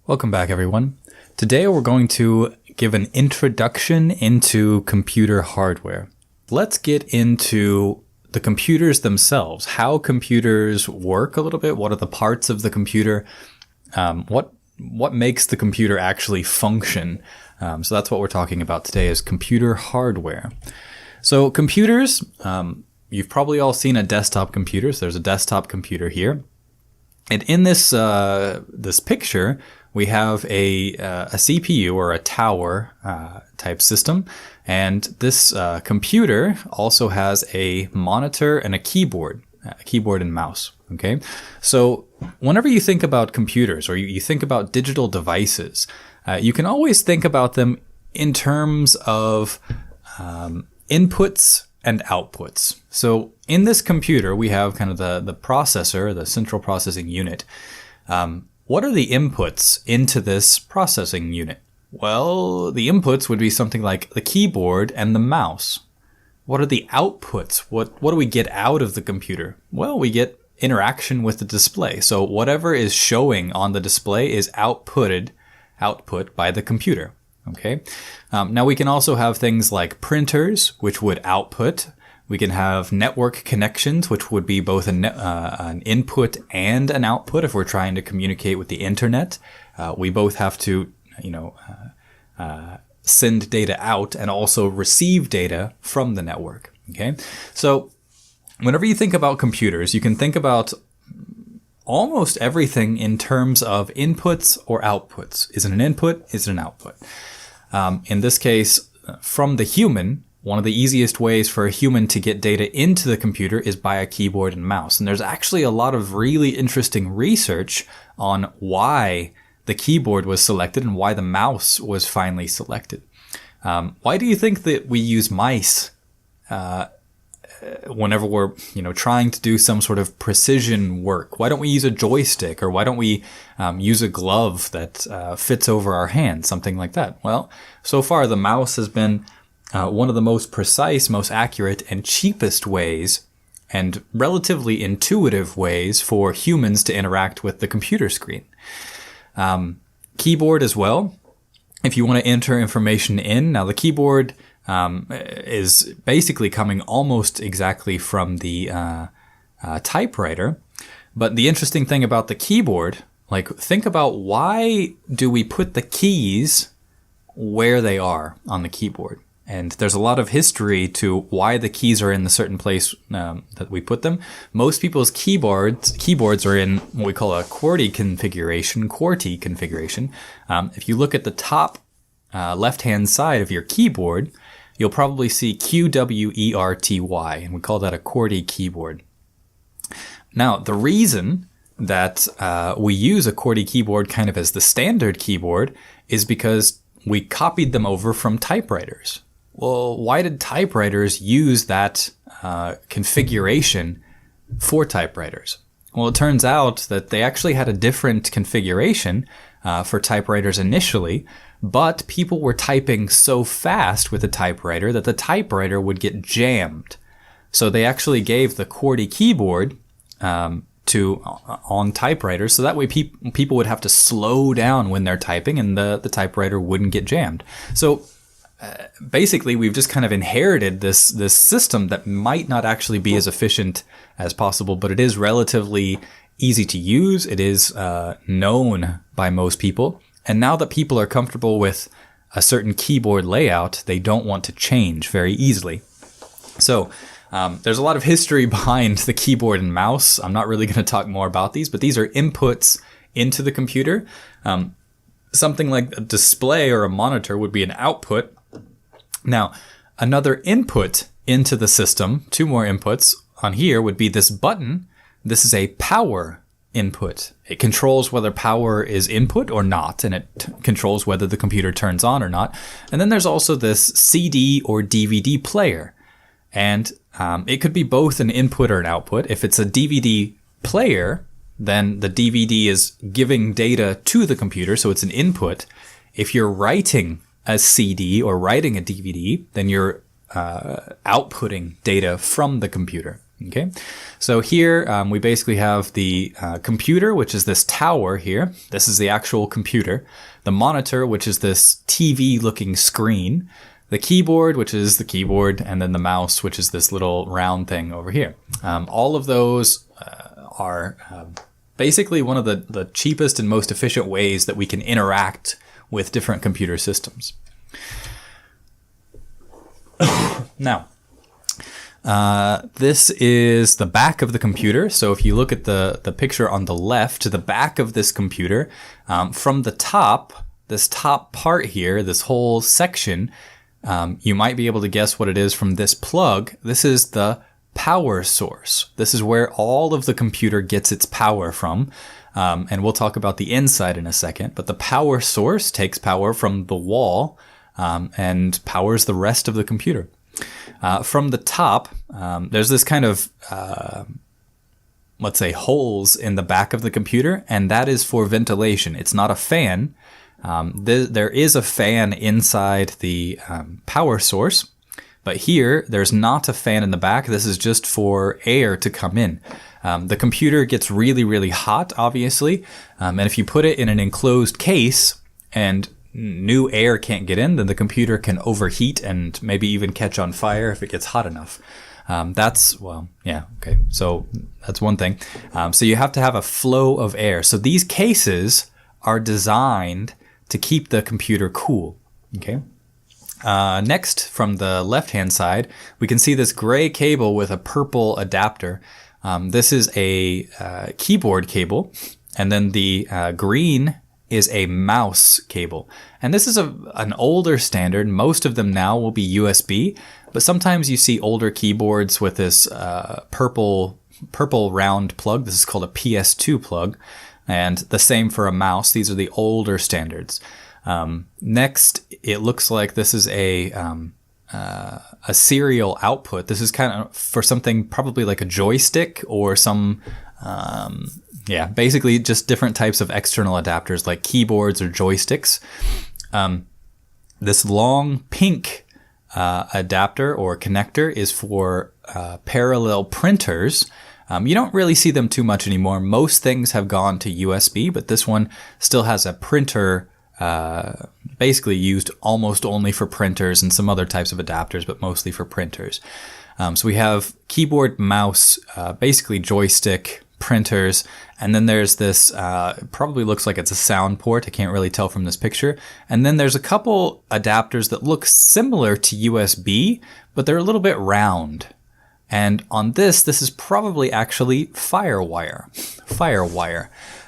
Welcome back, everyone. Today we're going to give an introduction into computer hardware. Let's get into the computers themselves, how computers work a little bit, what are the parts of the computer, what makes the computer actually function. So that's what we're talking about today is computer hardware. So computers, you've probably all seen a desktop computer. So there's a desktop computer here. And in this this picture, we have a CPU or a tower type system. And this computer also has a monitor and a keyboard and mouse. Okay, so whenever you think about computers or you think about digital devices, you can always think about them in terms of inputs and outputs. So in this computer, we have kind of the processor, the central processing unit. What are the inputs into this processing unit? Well, the inputs would be something like the keyboard and the mouse. What are the outputs? What do we get out of the computer? Well, we get interaction with the display. So whatever is showing on the display is output by the computer. Okay. Now we can also have things like printers, which would output. We can have network connections, which would be both an input and an output. If we're trying to communicate with the internet, we both have to, send data out and also receive data from the network. Okay. So whenever you think about computers, you can think about almost everything in terms of inputs or outputs. Is it an input? Is it an output? In this case, from the human, one of the easiest ways for a human to get data into the computer is by a keyboard and mouse. And there's actually a lot of really interesting research on why the keyboard was selected and why the mouse was finally selected. Why do you think that we use mice whenever we're trying to do some sort of precision work? Why don't we use a joystick, or why don't we use a glove that fits over our hand, something like that? Well, so far the mouse has been one of the most precise, most accurate, and cheapest ways and relatively intuitive ways for humans to interact with the computer screen. Keyboard as well. If you want to enter information in, now the keyboard is basically coming almost exactly from the typewriter. But the interesting thing about the keyboard, think about why do we put the keys where they are on the keyboard? And there's a lot of history to why the keys are in the certain place that we put them. Most people's keyboards are in what we call a QWERTY configuration. If you look at the top left-hand side of your keyboard, you'll probably see QWERTY, and we call that a QWERTY keyboard. Now, the reason that we use a QWERTY keyboard kind of as the standard keyboard is because we copied them over from typewriters. Well, why did typewriters use that configuration for typewriters? Well, it turns out that they actually had a different configuration for typewriters initially, but people were typing so fast with the typewriter that the typewriter would get jammed. So they actually gave the QWERTY keyboard on typewriters, so that way people would have to slow down when they're typing, and the typewriter wouldn't get jammed. So basically, we've just kind of inherited this system that might not actually be as efficient as possible, but it is relatively easy to use. It is known by most people. And now that people are comfortable with a certain keyboard layout, they don't want to change very easily. So there's a lot of history behind the keyboard and mouse. I'm not really going to talk more about these, but these are inputs into the computer. Something like a display or a monitor would be an output. Now, another input into the system, two more inputs on here, would be this button. This is a power input. It controls whether power is input or not, and it controls whether the computer turns on or not. And then there's also this CD or DVD player. And it could be both an input or an output. If it's a DVD player, then the DVD is giving data to the computer, so it's an input. If you're writing a CD or writing a DVD, then you're outputting data from the computer. Okay, so here we basically have the computer, which is this tower here. This is the actual computer. The monitor, which is this TV-looking screen. The keyboard, which is the keyboard, and then the mouse, which is this little round thing over here. All of those are basically one of the cheapest and most efficient ways that we can interact with different computer systems. Now, this is the back of the computer. So if you look at the picture on the left, the back of this computer, from the top, this top part here, this whole section, you might be able to guess what it is from this plug. This is the power source. This is where all of the computer gets its power from. And we'll talk about the inside in a second. But the power source takes power from the wall and powers the rest of the computer. From the top, there's this kind of, let's say, holes in the back of the computer, and that is for ventilation. It's not a fan. There is a fan inside the power source, but here there's not a fan in the back. This is just for air to come in. The computer gets really, really hot, obviously, and if you put it in an enclosed case and new air can't get in, then the computer can overheat and maybe even catch on fire if it gets hot enough. So that's one thing. So you have to have a flow of air. So these cases are designed to keep the computer cool. Okay. Next, from the left-hand side, we can see this gray cable with a purple adapter. This is a keyboard cable, and then the green is a mouse cable. And this is an older standard. Most of them now will be USB, but sometimes you see older keyboards with this purple round plug. This is called a PS2 plug, and the same for a mouse. These are the older standards. Next, it looks like this is a serial output. This is kind of for something probably like a joystick or some basically just different types of external adapters like keyboards or joysticks. This long pink adapter or connector is for parallel printers. You don't really see them too much anymore. Most things have gone to USB, but this one still has a printer basically used almost only for printers and some other types of adapters, but mostly for printers. So we have keyboard, mouse, basically joystick, printers, and then there's this probably looks like it's a sound port. I can't really tell from this picture. And then there's a couple adapters that look similar to USB, but they're a little bit round. And on this is probably actually FireWire.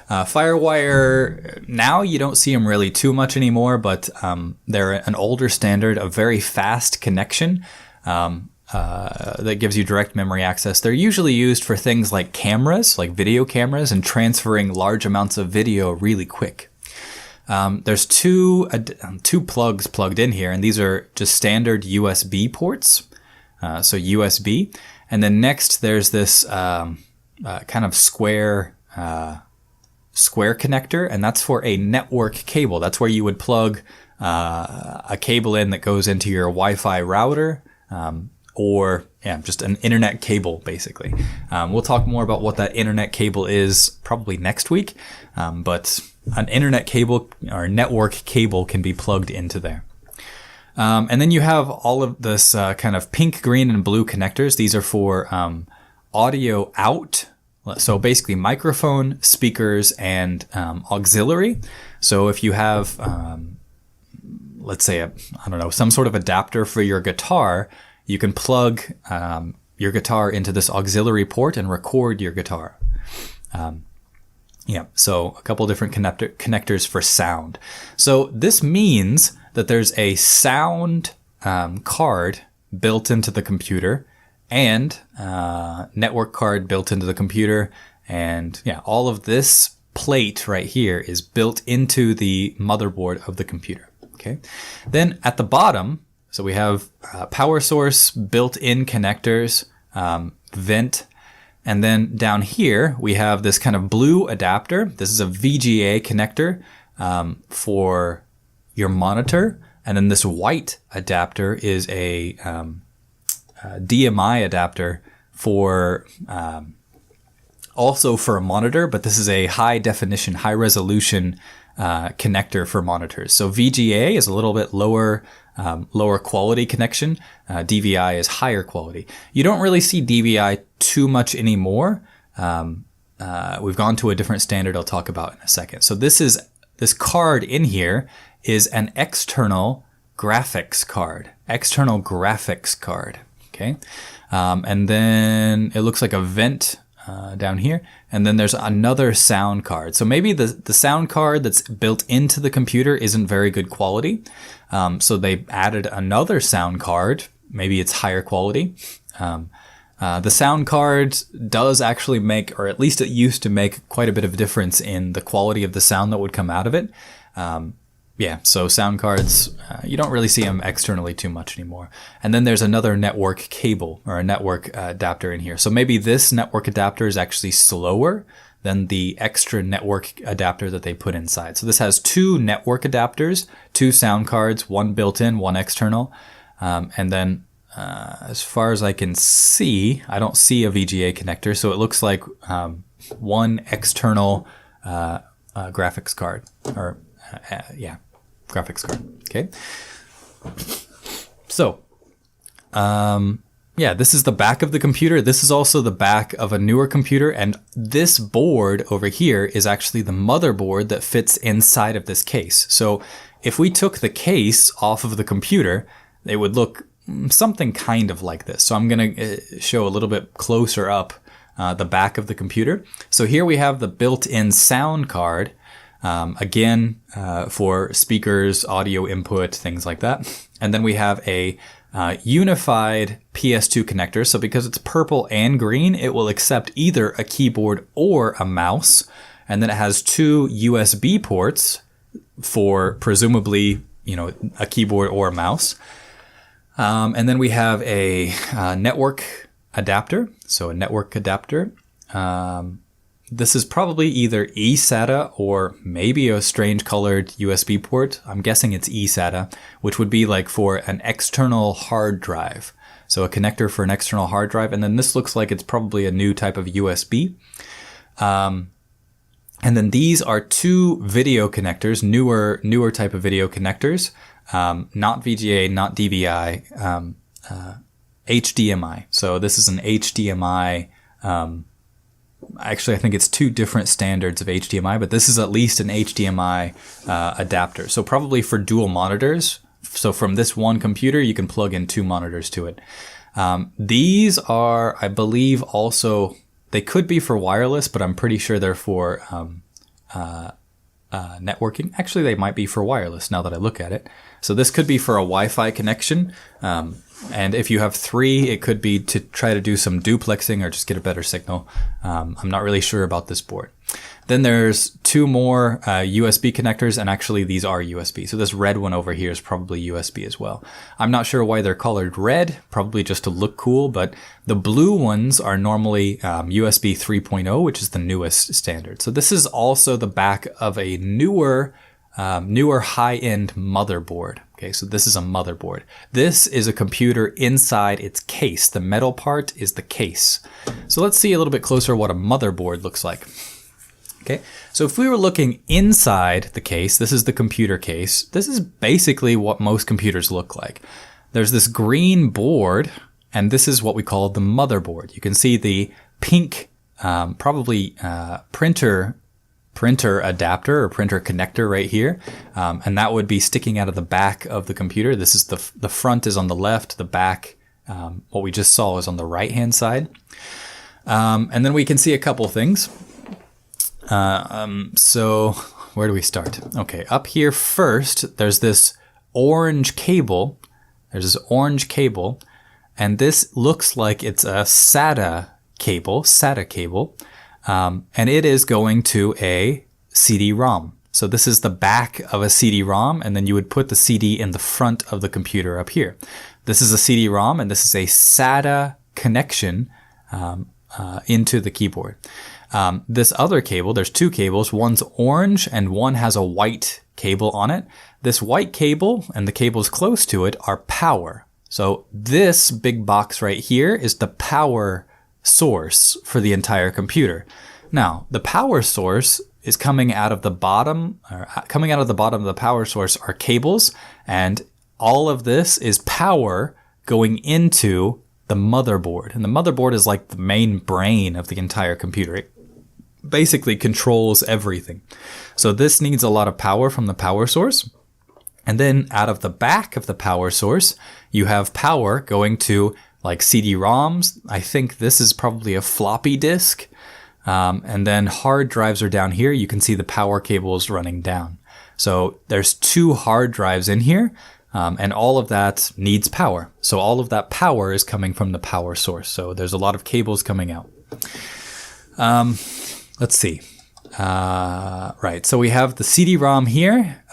FireWire, now you don't see them really too much anymore, but they're an older standard, a very fast connection. That gives you direct memory access. They're usually used for things like cameras, like video cameras, and transferring large amounts of video really quick. There's two plugs plugged in here, and these are just standard USB ports. So USB. And then next there's this kind of square connector, and that's for a network cable. That's where you would plug a cable in that goes into your Wi-Fi router, or just an internet cable, basically. We'll talk more about what that internet cable is probably next week, but an internet cable or network cable can be plugged into there. And then you have all of this kind of pink, green, and blue connectors. These are for audio out. So basically microphone, speakers, and auxiliary. So if you have, let's say, some sort of adapter for your guitar, you can plug your guitar into this auxiliary port and record your guitar. So a couple different connectors for sound. So this means that there's a sound card built into the computer and network card built into the computer. And all of this plate right here is built into the motherboard of the computer. Okay. Then at the bottom, so we have power source, built-in connectors, vent, and then down here we have this kind of blue adapter. This is a VGA connector for your monitor, and then this white adapter is a DMI adapter for also for a monitor, but this is a high definition, high resolution connector for monitors. So VGA is a little bit lower quality connection. DVI is higher quality. You don't really see DVI too much anymore. We've gone to a different standard I'll talk about in a second. So this card in here is an external graphics card. Okay. And then it looks like a vent down here. And then there's another sound card. So maybe the sound card that's built into the computer isn't very good quality. So they added another sound card. Maybe it's higher quality. The sound card does actually make, or at least it used to make, quite a bit of difference in the quality of the sound that would come out of it. Yeah, so sound cards, you don't really see them externally too much anymore. And then there's another network cable or a network adapter in here. So maybe this network adapter is actually slower than the extra network adapter that they put inside. So this has two network adapters, two sound cards, one built in, one external. And then as far as I can see, I don't see a VGA connector. So it looks like one external graphics card, or graphics card. Okay. So, this is the back of the computer. This is also the back of a newer computer. And this board over here is actually the motherboard that fits inside of this case. So if we took the case off of the computer, it would look something kind of like this. So I'm going to show a little bit closer up the back of the computer. So here we have the built-in sound card. Again, for speakers, audio input, things like that. And then we have a unified PS2 connector. So because it's purple and green, it will accept either a keyboard or a mouse. And then it has two USB ports for presumably, a keyboard or a mouse. And then we have a network adapter. So a network adapter. This is probably either eSATA or maybe a strange colored USB port. I'm guessing it's eSATA, which would be like for an external hard drive. So a connector for an external hard drive. And then this looks like it's probably a new type of USB. And then these are two video connectors, newer type of video connectors. Not VGA, not DVI, HDMI. So this is an HDMI, actually, I think it's two different standards of HDMI, but this is at least an HDMI adapter. So probably for dual monitors. So from this one computer, you can plug in two monitors to it. These are, I believe, also, they could be for wireless, but I'm pretty sure they're for networking. Actually, they might be for wireless now that I look at it. So this could be for a Wi-Fi connection. And if you have three, it could be to try to do some duplexing or just get a better signal. I'm not really sure about this board. Then there's two more USB connectors, and actually these are USB. So this red one over here is probably USB as well. I'm not sure why they're colored red, probably just to look cool, but the blue ones are normally USB 3.0, which is the newest standard. So this is also the back of a newer high-end motherboard. Okay, so this is a motherboard. This is a computer inside its case. The metal part is the case. So let's see a little bit closer what a motherboard looks like. Okay, so if we were looking inside the case, this is the computer case. This is basically what most computers look like. There's this green board, and this is what we call the motherboard. You can see the pink, probably printer adapter or printer connector right here. And that would be sticking out of the back of the computer. This is the front is on the left, the back, what we just saw is on the right hand side. And then we can see a couple things. So where do we start? Okay, up here first, there's this orange cable. And this looks like it's a SATA cable. And it is going to a CD-ROM. So this is the back of a CD-ROM, and then you would put the CD in the front of the computer up here. This is a CD-ROM, and this is a SATA connection into the keyboard. This other cable, there's two cables. One's orange, and one has a white cable on it. This white cable and the cables close to it are power. So this big box right here is the power source for the entire computer. Now, the power source is coming out of the bottom, of the power source are cables, and all of this is power going into the motherboard. And the motherboard is like the main brain of the entire computer. It basically controls everything. So this needs a lot of power from the power source. And then out of the back of the power source, you have power going to like CD-ROMs. I think this is probably a floppy disk. And then hard drives are down here. You can see the power cables running down. So there's 2 hard drives in here, and all of that needs power. So all of that power is coming from the power source. So there's a lot of cables coming out. Let's see. Right, so we have the CD-ROM here.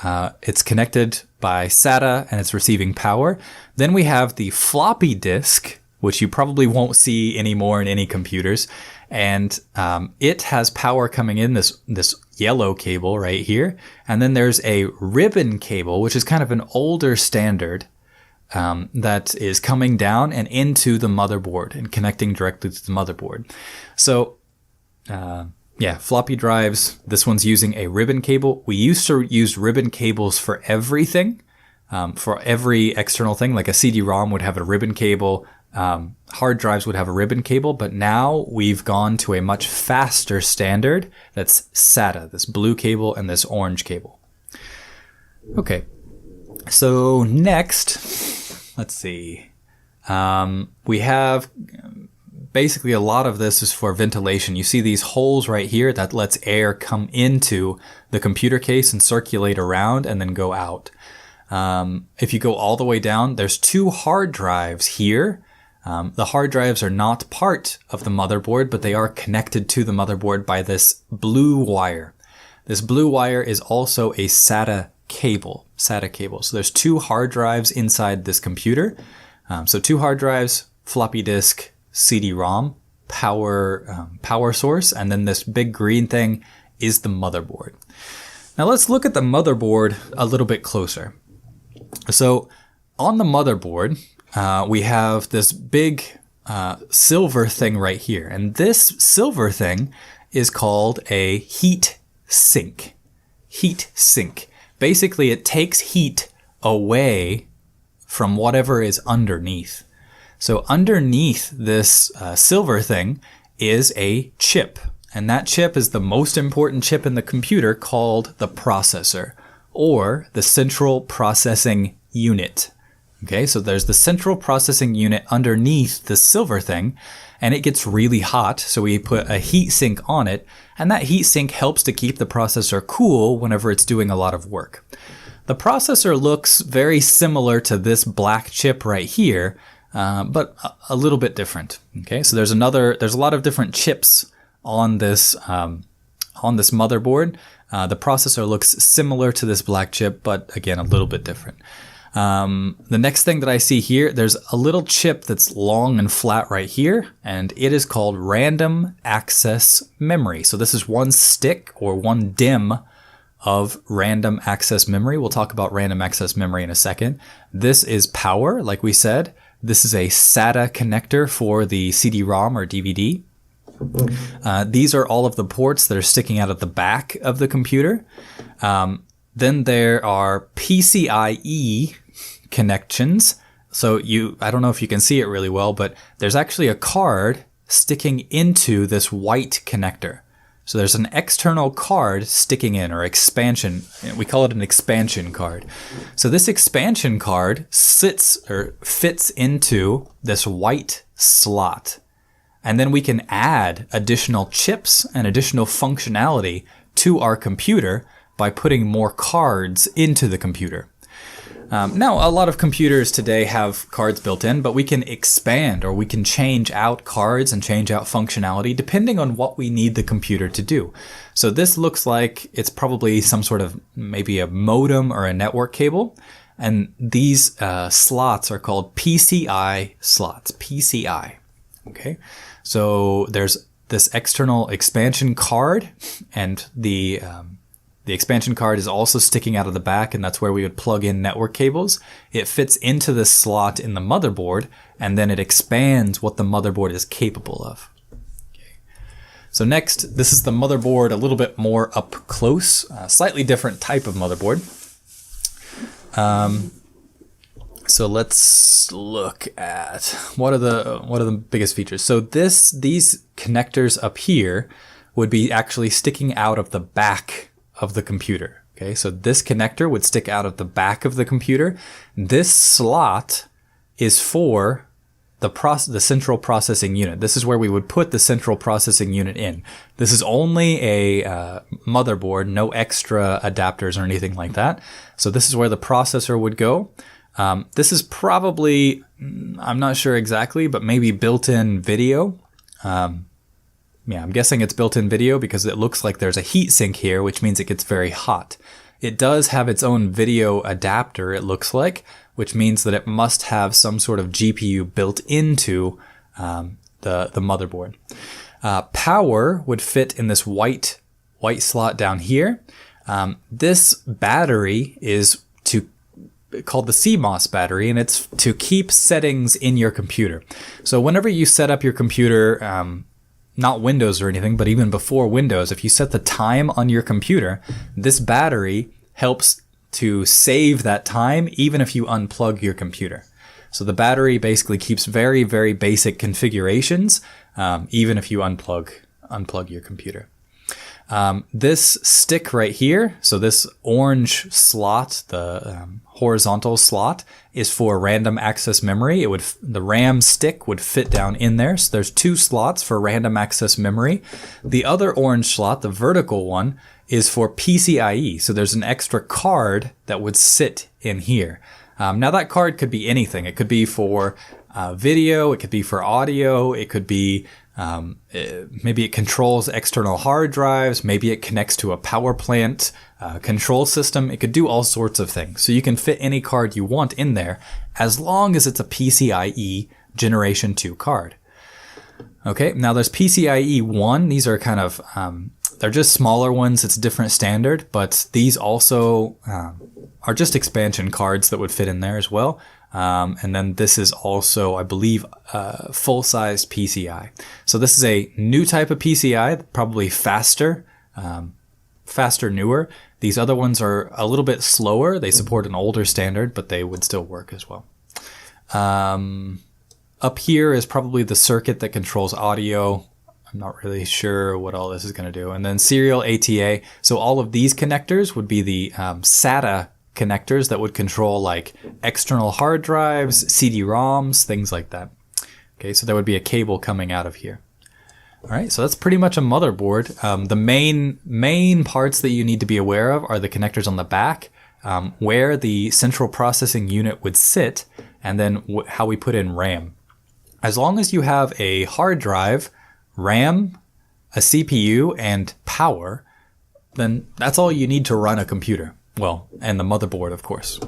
It's connected by SATA and it's receiving power. Then we have the floppy disk, which you probably won't see anymore in any computers. And it has power coming in this yellow cable right here. And then there's a ribbon cable, which is kind of an older standard that is coming down and into the motherboard and connecting directly to the motherboard. So yeah, floppy drives, this one's using a ribbon cable. We used to use ribbon cables for everything, for every external thing, like a CD-ROM would have a ribbon cable. Hard drives would have a ribbon cable, but now we've gone to a much faster standard that's SATA, this blue cable and this orange cable. Okay, so next, let's see. We have basically a lot of this is for ventilation. You see these holes right here that lets air come into the computer case and circulate around and then go out. If you go all the way down, there's 2 hard drives here. The hard drives are not part of the motherboard, but they are connected to the motherboard by this blue wire. This blue wire is also a SATA cable. So there's 2 hard drives inside this computer. So 2 hard drives, floppy disk, CD-ROM, power source, and then this big green thing is the motherboard. Now let's look at the motherboard a little bit closer. So on the motherboard, we have this big silver thing right here. And this silver thing is called a heat sink. Heat sink. Basically, it takes heat away from whatever is underneath. So underneath this silver thing is a chip. And that chip is the most important chip in the computer, called the processor, or the central processing unit. Okay, so there's the central processing unit underneath the silver thing, and it gets really hot, so we put a heat sink on it, and that heat sink helps to keep the processor cool whenever it's doing a lot of work. The processor looks very similar to this black chip right here, but a little bit different. Okay, so there's a lot of different chips on this motherboard. The processor looks similar to this black chip, but again, a little bit different. The next thing that I see here, there's a little chip that's long and flat right here, and it is called random access memory. So this is one stick or one DIMM of random access memory. We'll talk about random access memory in a second. This is power, like we said. This is a SATA connector for the CD-ROM or DVD. These are all of the ports that are sticking out of the back of the computer. Then there are PCIe connections. So I don't know if you can see it really well, but there's actually a card sticking into this white connector. So there's an external card sticking in, or expansion. We call it an expansion card. So this expansion card fits into this white slot. And then we can add additional chips and additional functionality to our computer by putting more cards into the computer. Now, a lot of computers today have cards built in, but we can expand, or we can change out cards and change out functionality depending on what we need the computer to do. So this looks like it's probably some sort of maybe a modem or a network cable. And these slots are called PCI slots, PCI. Okay, so there's this external expansion card, and the expansion card is also sticking out of the back, and that's where we would plug in network cables. It fits into this slot in the motherboard, and then it expands what the motherboard is capable of. So next, this is the motherboard a little bit more up close, slightly different type of motherboard. So let's look at what are the biggest features. So these connectors up here would be actually sticking out of the back of the computer. Okay, so this connector would stick out of the back of the computer. This slot is for the central processing unit. This is where we would put the central processing unit in. This is only a motherboard, no extra adapters or anything like that. So this is where the processor would go. This is probably, I'm not sure exactly, but maybe built-in video. Yeah, I'm guessing it's built-in video because it looks like there's a heat sink here, which means it gets very hot. It does have its own video adapter, it looks like, which means that it must have some sort of GPU built into the motherboard. Power would fit in this white slot down here. This battery is called the CMOS battery, and it's to keep settings in your computer. So whenever you set up your computer, not Windows or anything, but even before Windows, if you set the time on your computer, this battery helps to save that time even if you unplug your computer. So the battery basically keeps very, very basic configurations, even if you unplug your computer. This stick right here, so this orange slot, the horizontal slot, is for random access memory. The RAM stick would fit down in there. So there's two slots for random access memory. The other orange slot, the vertical one, is for PCIe. So there's an extra card that would sit in here. Now that card could be anything. It could be for video, it could be for audio, it could be maybe it controls external hard drives, maybe it connects to a power plant control system. It could do all sorts of things. So you can fit any card you want in there as long as it's a PCIe Generation 2 card. Okay, now there's PCIe 1. These are kind of, they're just smaller ones. It's a different standard, but these also are just expansion cards that would fit in there as well. And then this is also, I believe, full-size PCI. So this is a new type of PCI, probably faster, newer. These other ones are a little bit slower. They support an older standard, but they would still work as well. Up here is probably the circuit that controls audio. I'm not really sure what all this is going to do. And then serial ATA. So all of these connectors would be the SATA connectors that would control like external hard drives, CD-ROMs, things like that. Okay, so there would be a cable coming out of here. All right, so that's pretty much a motherboard. The main parts that you need to be aware of are the connectors on the back, where the central processing unit would sit, and then how we put in RAM. As long as you have a hard drive, RAM, a CPU, and power, then that's all you need to run a computer. Well, and the motherboard, of course.